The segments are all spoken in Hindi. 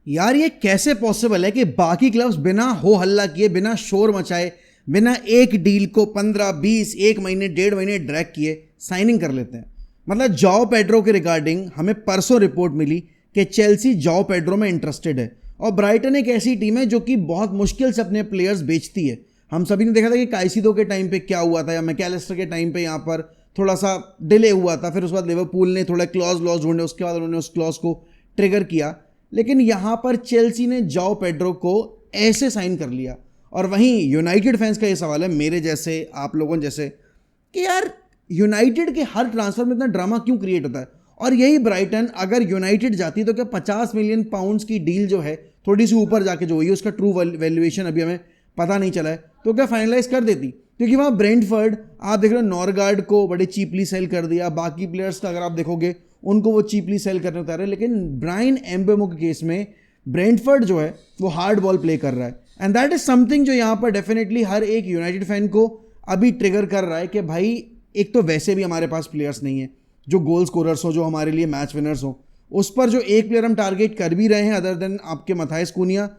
यार ये कैसे पॉसिबल है कि बाकी क्लब्स बिना हो हल्ला किए, बिना शोर मचाए, बिना एक डील को 15-20 एक महीने 1.5 महीने ड्रैग किए साइनिंग कर लेते हैं। मतलब जाओ पेड्रो के रिगार्डिंग हमें परसों रिपोर्ट मिली कि चेल्सी जाओ पेड्रो में इंटरेस्टेड है और ब्राइटन एक ऐसी टीम है जो कि बहुत मुश्किल से अपने प्लेयर्स बेचती है। हम सभी ने देखा था कि काइसिडो के टाइम पे क्या हुआ था या मैकैलिस्टर के टाइम पे यहाँ पर थोड़ा सा डिले हुआ था, फिर उसके बाद लिवरपूल ने थोड़ा क्लॉज लॉज ढूंढे, उसके बाद उन्होंने उस क्लॉज को ट्रिगर किया। लेकिन यहाँ पर चेल्सी ने जाओ पेड्रो को ऐसे साइन कर लिया। और वहीं यूनाइटेड फैंस का ये सवाल है, मेरे जैसे आप लोगों जैसे, कि यार यूनाइटेड के हर ट्रांसफर में इतना ड्रामा क्यों क्रिएट होता है। और यही ब्राइटन अगर यूनाइटेड जाती तो क्या 50 मिलियन पाउंड्स की डील जो है थोड़ी सी ऊपर जाके जो हुई है, उसका ट्रू वैल्यूएशन अभी हमें पता नहीं चला है, तो क्या फाइनलाइज कर देती। क्योंकि वहाँ ब्रेंटफर्ड आप देख रहे हो नॉरगार्ड को बड़े चीपली सेल कर दिया, बाकी प्लेयर्स का अगर आप देखोगे उनको वो चीपली सेल करने उतारे। लेकिन ब्रायन एम्बेमो के केस में ब्रेंटफर्ड जो है वो हार्ड बॉल प्ले कर रहा है एंड दैट इज समथिंग जो यहाँ पर डेफिनेटली हर एक यूनाइटेड फैन को अभी ट्रिगर कर रहा है कि भाई एक तो वैसे भी हमारे पास प्लेयर्स नहीं है जो गोल स्कोरर्स हो, जो हमारे लिए मैच विनर्स हो। उस पर जो एक प्लेयर हम टारगेट कर भी रहे हैं अदर देन आपके मथाइस कुनिया,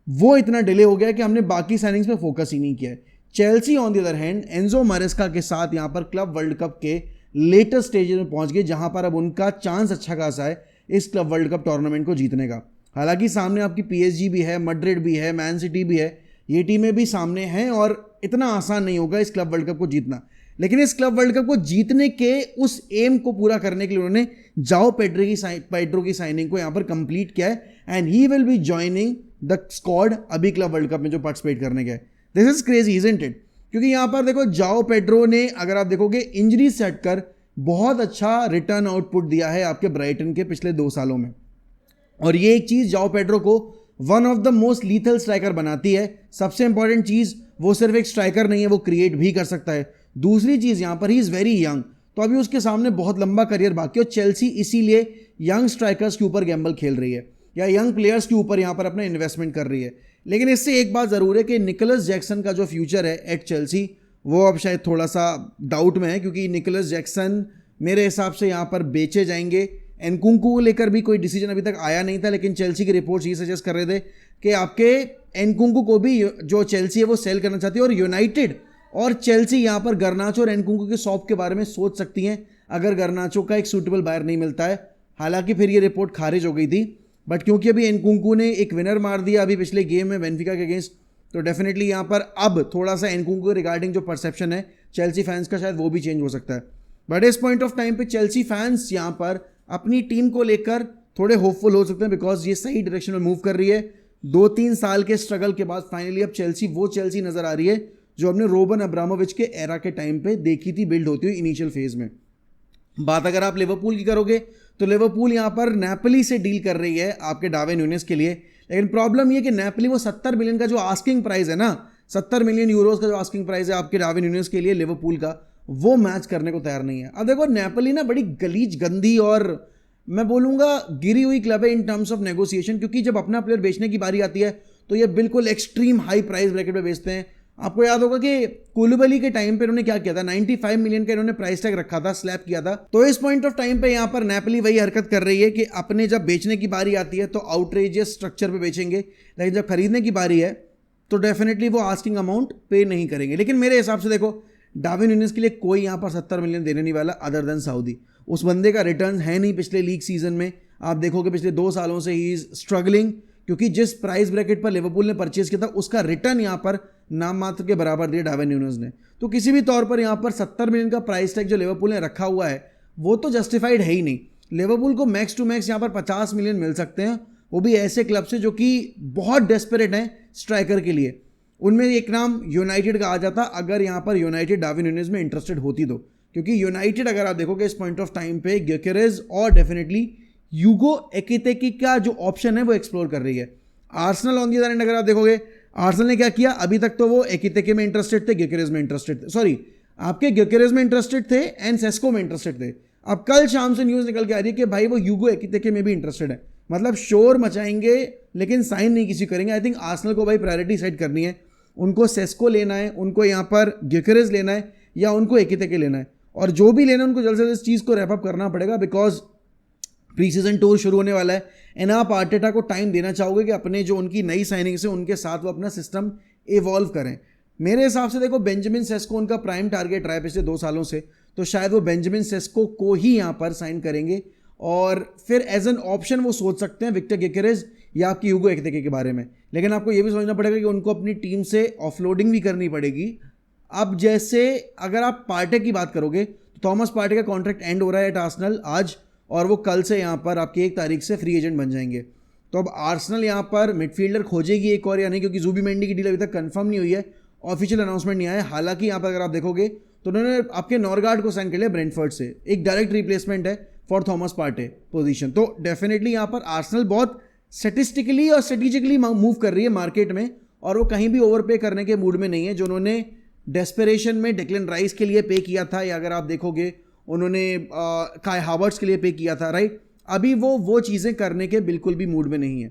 वो इतना डिले हो गया कि हमने बाकी साइनिंग्स पे फोकस ही नहीं किया है। Chelsea on the other hand Enzo Maresca के साथ यहाँ पर क्लब वर्ल्ड कप के लेटेस्ट स्टेज में पहुंच गए, जहां पर अब उनका चांस अच्छा खासा है इस क्लब वर्ल्ड कप टूर्नामेंट को जीतने का। हालांकि सामने आपकी पीएसजी भी है, मैड्रिड भी है, मैन सिटी भी है, ये टीमें भी सामने हैं और इतना आसान नहीं होगा इस क्लब वर्ल्ड कप को जीतना। लेकिन इस क्लब वर्ल्ड कप को जीतने के उस एम को पूरा करने के लिए उन्होंने जाओ पेड्रो की साइनिंग को यहाँ पर कंप्लीट किया है and he will be joining the squad अभी क्लब वर्ल्ड कप में जो पार्टिसिपेट करने गए। This is crazy isn't it. क्योंकि यहाँ पर देखो जाओ पेड्रो ने अगर आप देखोगे इंजरी से हटकर बहुत अच्छा रिटर्न आउटपुट दिया है आपके ब्राइटन के पिछले 2 सालों में। और ये एक चीज जाओ पेड्रो को one of the most lethal striker बनाती है। सबसे इंपॉर्टेंट चीज, वो सिर्फ एक स्ट्राइकर नहीं है, वो क्रिएट भी कर सकता है। दूसरी चीज यहाँ पर ही इज वेरी यंग, तो अभी उसके सामने बहुत लंबा करियर बाकी है और चेल्सी इसीलिए यंग स्ट्राइकर्स के ऊपर गैम्बल खेल रही है या यंग प्लेयर्स के ऊपर यहाँ पर अपना इन्वेस्टमेंट कर रही है। लेकिन इससे एक बात जरूर है कि निकोलस जैक्सन का जो फ्यूचर है एट चेल्सी, वो अब शायद थोड़ा सा डाउट में है, क्योंकि निकोलस जैक्सन मेरे हिसाब से यहाँ पर बेचे जाएंगे। एनकुंकू को लेकर भी कोई डिसीजन अभी तक आया नहीं था, लेकिन चेल्सी के रिपोर्ट्स ये सजेस्ट कर रहे थे कि आपके एनकुंकू को भी जो चेल्सी है वो सेल करना चाहती है और यूनाइटेड और चेल्सी यहाँ पर गर्नाचो और एनकुंकू के स्वैप के बारे में सोच सकती हैं अगर गर्नाचो का एक सूटेबल बायर नहीं मिलता है। हालांकि फिर ये रिपोर्ट खारिज हो गई थी, बट क्योंकि अभी एनकुंकू ने एक विनर मार दिया अभी पिछले गेम में बेनफिका के अगेंस्ट, तो डेफिनेटली यहाँ पर अब थोड़ा सा एनकुंकू रिगार्डिंग जो परसेप्शन है चेल्सी फैंस का शायद वो भी चेंज हो सकता है। बट इस पॉइंट ऑफ टाइम पे चेल्सी फैंस यहाँ पर अपनी टीम को लेकर थोड़े होपफुल हो सकते हैं, बिकॉज ये सही डायरेक्शन में मूव कर रही है। 2-3 साल के स्ट्रगल के बाद फाइनली अब चेल्सी वो चेल्सी नजर आ रही है जो हमने रोबन अब्रामोविच के एरा के टाइम पे देखी थी बिल्ड होती हुई इनिशियल फेज में। बात अगर आप लिवरपूल की करोगे तो लिवरपूल यहाँ पर नेपोली से डील कर रही है आपके डार्विन न्यूनेस के लिए। लेकिन प्रॉब्लम ये कि नेपोली वो 70 मिलियन का जो आस्किंग प्राइस है ना, 70 मिलियन यूरोज का जो आस्किंग प्राइस है आपके डार्विन न्यूनेस के लिए लिवरपूल का, वो मैच करने को तैयार नहीं है। अब देखो नेपोली ना बड़ी गलीज, गंदी और मैं बोलूँगा गिरी हुई क्लब है इन टर्म्स ऑफ नेगोशिएशन, क्योंकि जब अपना प्लेयर बेचने की बारी आती है तो ये बिल्कुल एक्सट्रीम हाई प्राइस ब्रैकेट पे बेचते हैं। आपको याद होगा कि कुलुबली के टाइम पे उन्होंने क्या किया था, 95 मिलियन का इन्होंने प्राइस टैग रखा था, स्लैप किया था। तो इस पॉइंट ऑफ टाइम पे यहाँ पर नेपोली वही हरकत कर रही है कि अपने जब बेचने की बारी आती है तो आउटरेजियस स्ट्रक्चर पे बेचेंगे, लेकिन जब खरीदने की बारी है तो डेफिनेटली वो आस्किंग अमाउंट पे नहीं करेंगे। लेकिन मेरे हिसाब से देखो डार्विन न्यूनेस के लिए कोई यहाँ पर 70 मिलियन देने नहीं वाला अदर देन सऊदी। उस बंदे का रिटर्न है नहीं पिछले लीग सीजन में, आप देखोगे पिछले 2 सालों से ही इज स्ट्रगलिंग, क्योंकि जिस प्राइस ब्रैकेट पर लिवरपूल ने परचेज किया था उसका रिटर्न यहाँ पर नाम मात्र के बराबर दिया डार्विन न्यूनेस ने। तो किसी भी तौर पर यहाँ पर 70 मिलियन का प्राइस टैग जो लिवरपूल ने रखा हुआ है वो तो जस्टिफाइड है ही नहीं। लिवरपूल को मैक्स टू मैक्स यहाँ पर 50 मिलियन मिल सकते हैं, वो भी ऐसे क्लब से जो कि बहुत डेस्परेट हैं स्ट्राइकर के लिए। उनमें एक नाम यूनाइटेड का आ जाता अगर यहाँ पर यूनाइटेड डार्विन न्यूनेस में इंटरेस्टेड होती तो, क्योंकि यूनाइटेड अगर आप देखोगे इस पॉइंट ऑफ टाइम पे ग्योकेरेस और डेफिनेटली यूगो एकितेकी का जो ऑप्शन है वो एक्सप्लोर कर रही है। Arsenal on the other and अगर आप देखोगे आर्सेनल ने क्या किया, अभी तक तो वो एकितेके में इंटरेस्टेड थे, ग्योकेरेस में इंटरेस्टेड थे, सॉरी आपके ग्योकेरेस में इंटरेस्टेड थे एंड सेस्को में इंटरेस्टेड थे। अब कल शाम से न्यूज़ निकल के आ रही है कि भाई वो यूगो एकितेके में भी इंटरेस्टेड है। मतलब शोर मचाएंगे लेकिन साइन नहीं किसी करेंगे। आई थिंक आर्सेनल को भाई प्रायोरिटी सेट करनी है, उनको सेस्को लेना है, उनको यहाँ पर ग्योकेरेस लेना है या उनको एकितेके लेना है, और जो भी लेना है उनको जल्द से जल्द इस चीज़ को रैप अप करना पड़ेगा, बिकॉज प्री सीजन टूर शुरू होने वाला है एंड आप आर्टेटा को टाइम देना चाहोगे कि अपने जो उनकी नई साइनिंग्स है उनके साथ वो अपना सिस्टम इवॉल्व करें। मेरे हिसाब से देखो बेंजामिन सेस्को उनका प्राइम टारगेट रहा है पिछले 2 सालों से, तो शायद वो बेंजामिन सेस्को को ही यहाँ पर साइन करेंगे और फिर एज एन ऑप्शन वो सोच सकते हैं विक्टर गिकेरेस या आपकी ह्यूगो एक्टिके के बारे में। लेकिन आपको ये भी समझना पड़ेगा कि उनको अपनी टीम से ऑफलोडिंग भी करनी पड़ेगी। अब जैसे अगर आप पार्टे की बात करोगे तो थॉमस पार्टे का कॉन्ट्रैक्ट एंड हो रहा है एट आर्सेनल आज, और वो कल से यहाँ पर आपकी 1 तारीख से फ्री एजेंट बन जाएंगे। तो अब आर्सेनल यहाँ पर मिडफील्डर खोजेगी एक और या नहीं, क्योंकि जुबीमेंडी की डील अभी तक कंफर्म नहीं हुई है, ऑफिशियल अनाउंसमेंट नहीं आया। हालांकि यहाँ पर अगर आप देखोगे तो उन्होंने आपके नॉर्गार्ड को साइन कर लिया ब्रेंटफोर्ड से, एक डायरेक्ट रिप्लेसमेंट है फॉर थॉमस पार्टे पोजीशन। तो डेफिनेटली यहाँ पर आर्सेनल बहुत स्टैटिस्टिकली और स्ट्रेटेजिकली मूव कर रही है मार्केट में, और वो कहीं भी ओवरपे करने के मूड में नहीं है। जो उन्होंने डेस्परेशन में डेक्लन राइस के लिए पे किया था, या अगर आप देखोगे उन्होंने काय हावर्ट्स के लिए पे किया था, राइट, अभी वो चीज़ें करने के बिल्कुल भी मूड में नहीं है।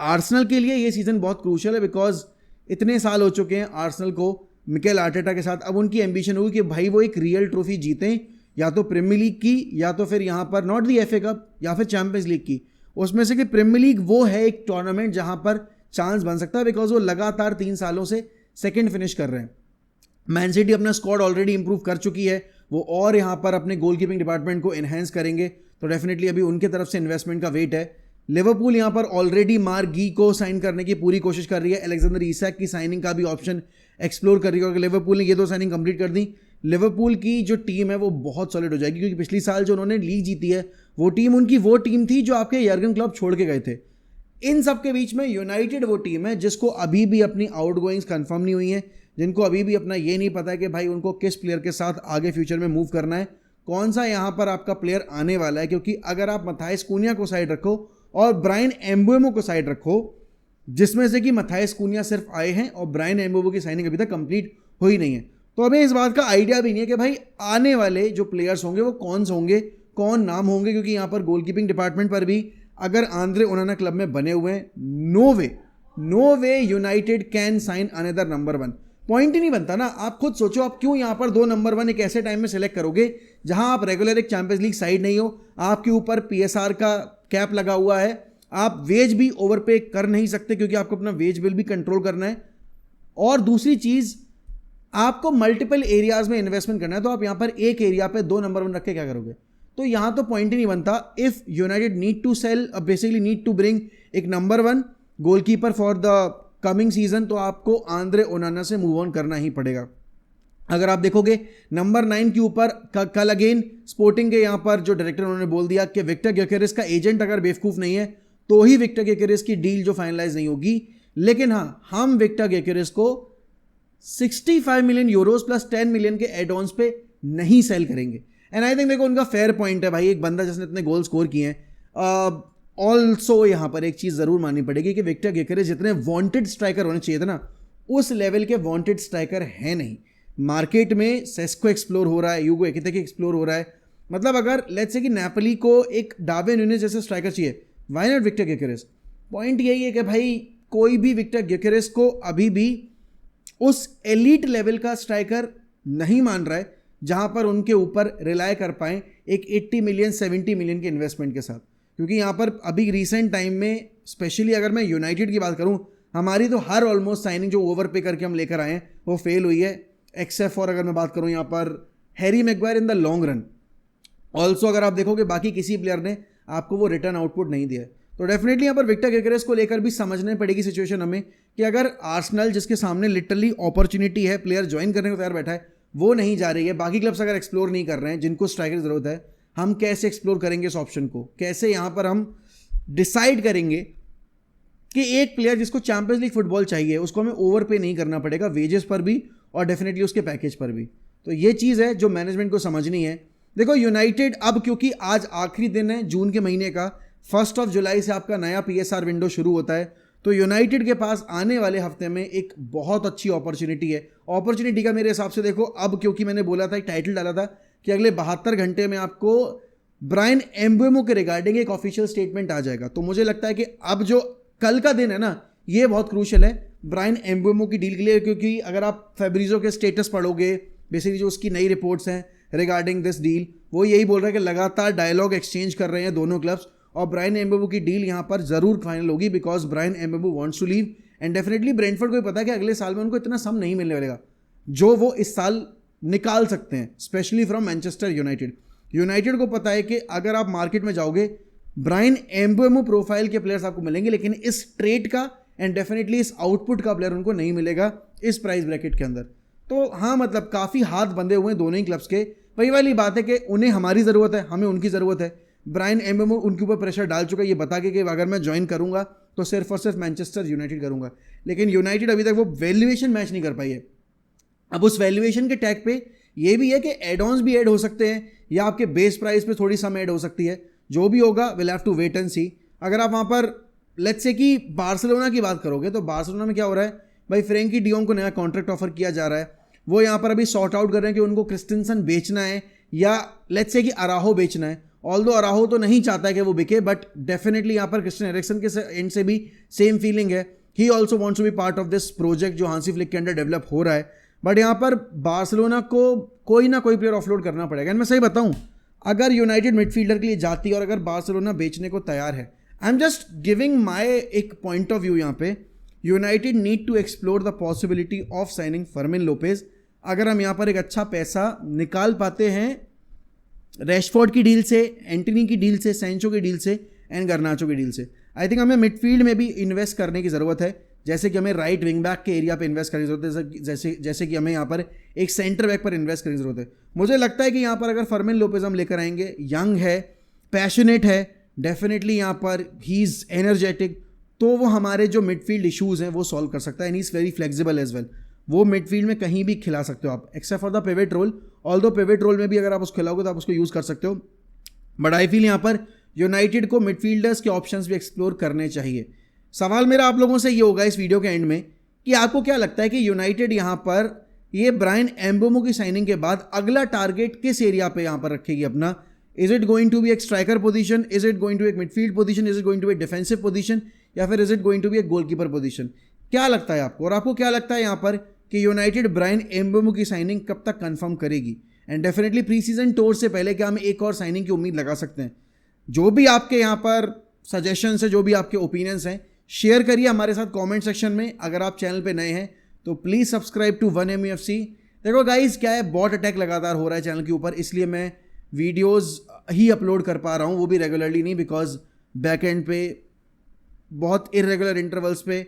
आर्सेनल के लिए ये सीज़न बहुत क्रूशियल है बिकॉज इतने साल हो चुके हैं आर्सेनल को मिकेल आर्टेटा के साथ। अब उनकी एम्बिशन होगी कि भाई वो एक रियल ट्रॉफी जीतें, या तो प्रीमियर लीग की या तो फिर यहाँ पर नॉट दी FA कप या फिर चैंपियंस लीग की। उसमें से कि प्रीमियर लीग वो है एक टूर्नामेंट जहाँ पर चांस बन सकता है बिकॉज वो लगातार 3 सालों से सेकेंड फिनिश कर रहे हैं। मैन सिटी अपना स्क्वाड ऑलरेडी इंप्रूव कर चुकी है, वो और यहाँ पर अपने गोलकीपिंग डिपार्टमेंट को एनहेंस करेंगे, तो डेफिनेटली अभी उनके तरफ से इन्वेस्टमेंट का वेट है। लिवरपूल यहाँ पर ऑलरेडी मार्क गी को साइन करने की पूरी कोशिश कर रही है, अलेक्जेंडर इसाक की साइनिंग का भी ऑप्शन एक्सप्लोर कर रही है। अगर लिवरपूल ने ये 2 साइनिंग कंप्लीट कर दी, लिवरपूल की जो टीम है वो बहुत सॉलिड हो जाएगी, क्योंकि पिछली साल जो उन्होंने लीग जीती है वो टीम उनकी वो टीम थी जो आपके यर्गन क्लब छोड़ के गए थे। इन सब के बीच में यूनाइटेड वो टीम है जिसको अभी भी अपनी आउटगोइंग्स कंफर्म नहीं हुई हैं, जिनको अभी भी अपना ये नहीं पता है कि भाई उनको किस प्लेयर के साथ आगे फ्यूचर में मूव करना है, कौन सा यहाँ पर आपका प्लेयर आने वाला है। क्योंकि अगर आप मथाइस कूनिया को साइड रखो और ब्रायन एम्बुएमो को साइड रखो, जिसमें से कि मथाइस कूनिया सिर्फ आए हैं और ब्रायन एम्बुएमो की साइनिंग अभी तक कंप्लीट हुई नहीं है, तो हमें इस बात का आइडिया भी नहीं है कि भाई आने वाले जो प्लेयर्स होंगे वो कौन से होंगे, कौन नाम होंगे। क्योंकि यहाँ पर गोलकीपिंग डिपार्टमेंट पर भी अगर आंद्रे ओनाना क्लब में बने हुए हैं, no way United can sign another number 1। Point ही नहीं बनता ना। आप खुद सोचो, आप क्यों यहाँ पर 2 नंबर 1 एक ऐसे टाइम में सेलेक्ट करोगे जहां आप रेगुलर एक चैंपियंस लीग साइड नहीं हो, आपके ऊपर PSR का कैप लगा हुआ है, आप वेज भी ओवरपे कर नहीं सकते क्योंकि आपको अपना वेज बिल भी कंट्रोल करना है, और दूसरी चीज आपको मल्टीपल एरियाज में इन्वेस्टमेंट करना है। तो आप यहाँ पर एक एरिया पे 2 नंबर 1 रख के क्या करोगे? तो यहाँ तो पॉइंट ही नहीं बनता। If United need to sell, basically need to bring एक number 1 goalkeeper for the coming season, तो आपको आंद्रे ओनाना से मूव ऑन करना ही पड़ेगा। अगर आप देखोगे नंबर 9 के ऊपर कल अगेन स्पोर्टिंग के यहाँ पर जो डायरेक्टर उन्होंने बोल दिया कि विक्टर ग्योकेरेस का एजेंट अगर बेवकूफ़ नहीं है तो ही विक्टर ग्योकेरेस की डील जो फाइनलाइज नहीं होगी। लेकिन हाँ, हम विक्टर ग्योकेरेस को 65 मिलियन यूरोस प्लस 10 मिलियन के एड ऑन्स पे नहीं सेल करेंगे। एंड आई थिंक देखो उनका फेयर पॉइंट है भाई, एक बंदा जिसने इतने गोल स्कोर किए हैं। ऑल्सो यहाँ पर एक चीज़ ज़रूर माननी पड़ेगी कि विक्टर ग्योकेरेस जितने वांटेड स्ट्राइकर होने चाहिए थे ना, उस लेवल के वांटेड स्ट्राइकर है नहीं। मार्केट में सेस्को एक्सप्लोर हो रहा है, ह्यूगो एक्टिके एक्सप्लोर हो रहा है। मतलब अगर लेट्स से कि नेपोली को एक डार्विन न्यूनेज़ जैसे स्ट्राइकर चाहिए, why not Viktor Gyokeres? Point यही है कि भाई कोई भी विक्टर ग्योकेरेस को अभी भी उस एलीट लेवल का स्ट्राइकर नहीं मान रहा है जहां पर उनके ऊपर रिलाय कर पाएं एक 80 मिलियन 70 मिलियन के इन्वेस्टमेंट के साथ। क्योंकि यहाँ पर अभी रिसेंट टाइम में स्पेशली अगर मैं यूनाइटेड की बात करूँ, हमारी तो हर ऑलमोस्ट साइनिंग जो ओवर पे करके हम लेकर आए हैं वो फेल हुई है, एक्सेप्ट फॉर अगर मैं बात करूँ यहाँ पर Harry Maguire in the long run. Also अगर आप देखोगे बाकी किसी प्लेयर ने आपको वो रिटर्न आउटपुट नहीं दिया है। तो डेफिनेटली यहाँ पर विक्टर ग्योकेरेस को लेकर भी समझने पड़ेगी सिचुएशन हमें कि अगर आर्सेनल जिसके सामने लिटरली अपॉर्चुनिटी है, प्लेयर ज्वाइन करने को तैयार बैठा है, वो नहीं जा रही है, बाकी क्लब्स अगर एक्सप्लोर नहीं कर रहे हैं जिनको स्ट्राइकर की जरूरत है, हम कैसे एक्सप्लोर करेंगे इस ऑप्शन को? कैसे यहाँ पर हम डिसाइड करेंगे कि एक प्लेयर जिसको चैंपियंस लीग फुटबॉल चाहिए उसको हमें ओवर पे नहीं करना पड़ेगा, वेजेस पर भी और डेफिनेटली उसके पैकेज पर भी। तो ये चीज़ है जो मैनेजमेंट को समझनी है। देखो यूनाइटेड अब क्योंकि आज आखिरी दिन है जून के महीने का, 1 जुलाई से आपका नया PSR विंडो शुरू होता है, तो यूनाइटेड के पास आने वाले हफ्ते में एक बहुत अच्छी अपॉर्चुनिटी है। अपॉर्चुनिटी का मेरे हिसाब से देखो, अब क्योंकि मैंने बोला था, एक टाइटल डाला था कि अगले 72 घंटे में आपको ब्रायन एम्बुएमो के रिगार्डिंग एक ऑफिशियल स्टेटमेंट आ जाएगा। तो मुझे लगता है कि अब जो कल का दिन है ना, ये बहुत क्रूशियल है ब्रायन एम्बुएमो की डील के लिए, क्योंकि अगर आप फैब्रिजो के स्टेटस पढ़ोगे, बेसिकली जो उसकी नई रिपोर्ट्स हैं, रिगार्डिंग दिस डील। वो यही बोल रहा है कि लगातार डायलॉग एक्सचेंज कर रहे हैं दोनों क्लब्स और ब्रायन एम्बेमो की डील यहाँ पर जरूर फाइनल होगी because Bryan Mbeumo wants to leave and definitely Brentford को भी पता है कि अगले साल में उनको इतना सम नहीं मिलने वालेगा जो वो इस साल निकाल सकते हैं, specially from Manchester United. United को पता है कि अगर आप मार्केट में जाओगे ब्रायन एम्बेमो प्रोफाइल के प्लेयर्स आपको मिलेंगे, लेकिन इस ट्रेड का एंड डेफिनेटली इस आउटपुट का प्लेयर उनको नहीं मिलेगा इस प्राइस ब्रैकेट के अंदर। तो हाँ, मतलब काफ़ी हाथ बंधे हुए हैं दोनों ही क्लब्स के। वही वाली बात है कि उन्हें हमारी ज़रूरत है, हमें उनकी ज़रूरत है। ब्रायन एम्बेमो उनके ऊपर प्रेशर डाल चुका है ये बता के कि अगर मैं ज्वाइन करूंगा तो सिर्फ और सिर्फ मैनचेस्टर यूनाइटेड करूंगा, लेकिन यूनाइटेड अभी तक वो वैल्यूएशन मैच नहीं कर पाई है। अब उस वैल्यूएशन के टैग पे ये भी है कि एड ऑन्स भी ऐड हो सकते हैं या आपके बेस प्राइस पे थोड़ी सम ऐड हो सकती है। जो भी होगा will have to wait and see. अगर आप वहाँ पर लेट्स से कि बार्सिलोना की बात करोगे तो बार्सिलोना में क्या हो रहा है भाई, फ्रेंकी डियोंग को नया कॉन्ट्रैक्ट ऑफर किया जा रहा है। वो यहाँ पर अभी सॉर्ट आउट कर रहे हैं कि उनको क्रिस्टेंसन बेचना है या लेट्स से कि अराहो बेचना है। ऑल्दो अराहो तो नहीं चाहता है कि वो बिके, बट डेफिनेटली यहाँ पर क्रिस्टियन एरिक्सन के एंड से भी सेम फीलिंग है। He also wants to be part of this project जो हांसी फ्लिक के अंडर डेवलप हो रहा है। बट यहाँ पर बार्सिलोना को कोई ना कोई प्लेयर ऑफलोड करना पड़ेगा। एंड मैं सही बताऊँ, अगर यूनाइटेड मिडफील्डर के लिए जाती है और अगर बार्सिलोना बेचने को तैयार है, I am just giving my एक पॉइंट ऑफ व्यू यहाँ पे, United need to explore the possibility of signing Fermin Lopez. अगर हम यहाँ पर एक अच्छा पैसा निकाल पाते हैं रैशफोर्ड की डील से, एंटनी की डील से, सैंचो की डील से एंड गर्नाचो की डील से, आई थिंक हमें मिडफील्ड में भी इन्वेस्ट करने की ज़रूरत है। जैसे कि हमें राइट विंग बैक के एरिया पे इन्वेस्ट करने की ज़रूरत है, जैसे कि हमें यहाँ पर एक सेंटर बैक पर इन्वेस्ट करने की ज़रूरत है। मुझे लगता है कि यहाँ पर अगर फर्मिन लोपेज हम लेकर आएंगे, यंग है, पैशनेट है, डेफिनेटली यहाँ पर ही इज़ एनर्जेटिक, तो वो हमारे जो मिडफील्ड इशूज़ हैं वो सॉल्व कर सकता है। And he is very flexible as well. वो मिडफील्ड में कहीं भी खिला सकते हो आप except for the pivot role. Although pivot role में भी अगर आप उसको खिलाओगे तो आप उसको यूज़ कर सकते हो। बट आई फील यहाँ पर यूनाइटेड को मिडफील्डर्स के ऑप्शंस भी एक्सप्लोर करने चाहिए। सवाल मेरा आप लोगों से ये होगा इस वीडियो के एंड में कि आपको क्या लगता है कि यूनाइटेड यहाँ पर ये ब्रायन एम्बेमो की साइनिंग के बाद अगला टारगेट किस एरिया पे यहाँ पर रखेगी अपना? Is it going to be एक striker position, is it going to एक midfield position, is it going to be defensive position, या फिर is it going to be एक गोलकीपर पोजीशन? क्या लगता है आपको? और आपको क्या लगता है यहाँ पर कि यूनाइटेड ब्रायन एम्बेमो की साइनिंग कब तक कंफर्म करेगी? And definitely pre season tour से पहले क्या हम एक और साइनिंग की उम्मीद लगा सकते हैं? जो भी आपके यहाँ पर सजेशंस है, जो भी आपके ओपिनियंस हैं, शेयर करिए हमारे साथ कमेंट सेक्शन में। अगर आप चैनल पे नए हैं तो प्लीज़ सब्सक्राइब टू 1MUFC। देखो गाइस, क्या है, बॉट अटैक लगातार हो रहा है चैनल के ऊपर, इसलिए मैं वीडियोस ही अपलोड कर पा रहा हूँ, वो भी रेगुलरली नहीं, बिकॉज बैक एंड पे बहुत इरेगुलर इंटरवल्स पे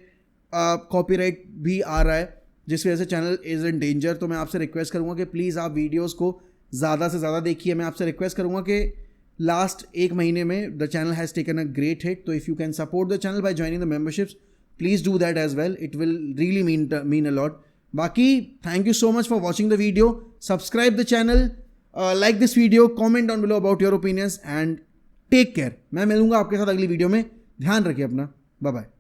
कॉपीराइट भी आ रहा है, जिस वजह से चैनल इज़ इन डेंजर। तो मैं आपसे रिक्वेस्ट करूँगा कि प्लीज़ आप वीडियोज़ को ज़्यादा से ज़्यादा देखिए। मैं आपसे रिक्वेस्ट करूँगा कि लास्ट एक महीने में the channel has taken a great hit, तो if you can support the channel by joining the memberships, please do that as well, it will really mean a lot. बाकी thank you so much for watching the video, subscribe the channel, like this video, comment down below about your opinions and take care. मैं मिलूंगा आपके साथ अगली वीडियो में। ध्यान रखिए अपना, बाय बाय।